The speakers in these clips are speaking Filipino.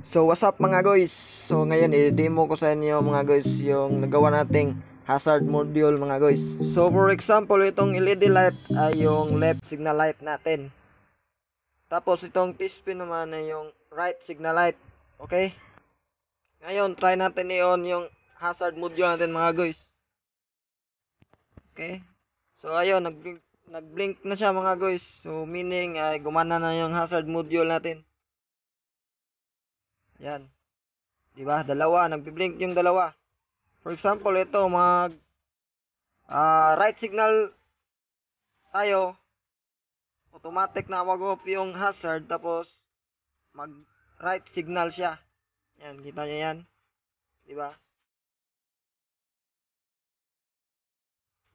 So what's up mga guys? So ngayon i-demo ko sa inyo mga guys yung nagawa nating hazard module mga guys. So for example, itong LED light ay yung left signal light natin. Tapos itong T-spin naman ay yung right signal light. Okay? Ngayon try natin i-on yung hazard module natin mga guys. Okay? So ayun, nag-blink na siya mga guys. So meaning ay gumana na yung hazard module natin. Yan. Diba? Dalawa. Nagbi-blink yung dalawa. For example, ito right signal tayo. Automatic na mag-off yung hazard. Tapos mag right signal siya. Yan. Kita nyo yan. Diba?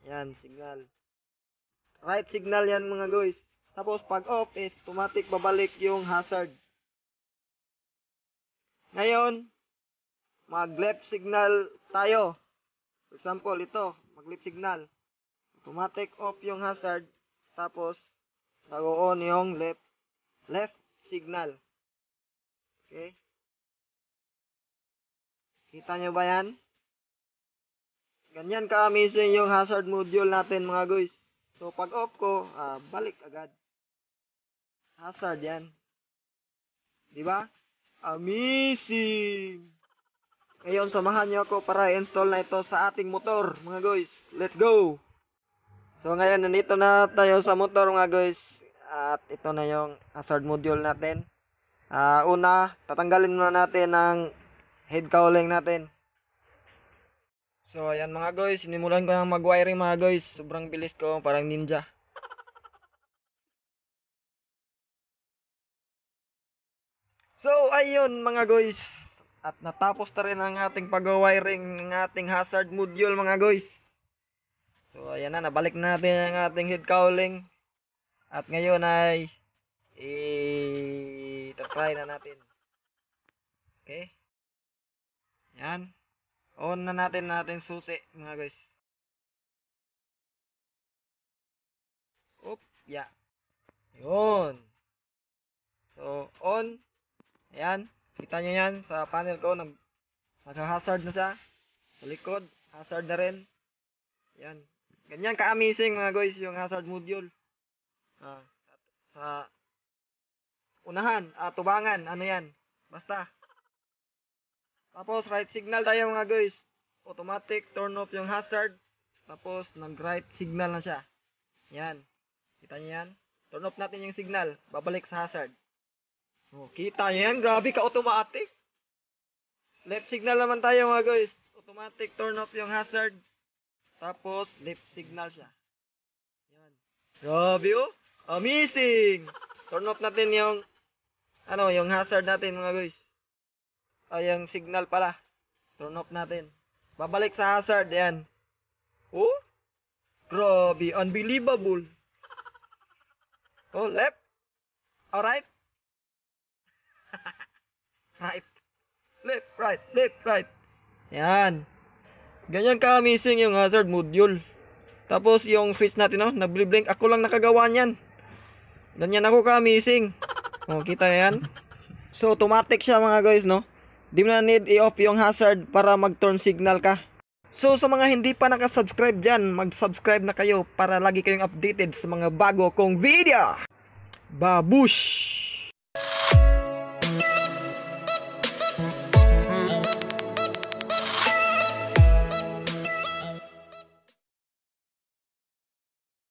Yan. Signal. Right signal yan mga guys. Tapos pag off is automatic babalik yung hazard. Ngayon, mag-left signal tayo. For example, ito, mag-left signal. Automatic off yung hazard. Tapos, nag-on yung left signal. Okay? Kita nyo ba yan? Ganyan ka-amazing yung hazard module natin mga guys. So, pag off ko, balik agad. Hazard yan. Diba? Amazing! Ngayon, samahan nyo ako para i-install na ito sa ating motor, mga guys. Let's go! So, ngayon, nandito na tayo sa motor, mga guys. At ito na yung hazard module natin. Una, tatanggalin muna natin ang head cowling natin. So, ayan mga guys. Sinimulan ko ng mag-wiring, mga guys. Sobrang bilis ko, parang ninja. So, ayun mga guys. At natapos na rin ang ating pag-wiring ng ating hazard module mga guys. So, ayan na. Nabalik natin ang ating head cowling. At ngayon ay i-try na natin. Okay. Yan. On na natin susi mga guys. Oop. Yeah. Yun. So, on. Ayan. Kita nyo yan sa panel ko. Nag-hazard na siya. Sa likod. Hazard na rin. Yan. Ganyan ka-amazing mga guys yung hazard module. Sa unahan. Tubangan. Ano yan. Basta. Tapos right signal tayo mga guys. Automatic turn off yung hazard. Tapos nag-right signal na siya. Yan. Kita nyo yan. Turn off natin yung signal. Babalik sa hazard. Oh, kita yan, grabe ka automatic. Left signal naman tayo mga guys. Automatic turn off yung hazard. Tapos left signal siya. Yan. Grabe oh. Amazing. Turn off natin yung yung hazard natin mga guys. Yung signal pala. Turn off natin. Babalik sa hazard yan. Oh. Grabe, unbelievable. Oh, left. Alright. Right. Left, right, left, right. Yan. Ganyan ka-amazing yung hazard module. Tapos yung switch natin, nag-blink. Ako lang nakagawa niyan. Ganyan ako ka-amazing. Oh, kita yan. So, automatic siya mga guys, no? Di mo na need i-off yung hazard para mag-turn signal ka. So, sa mga hindi pa nakasubscribe dyan, mag-subscribe na kayo para lagi kayong updated sa mga bago kong video. Babush!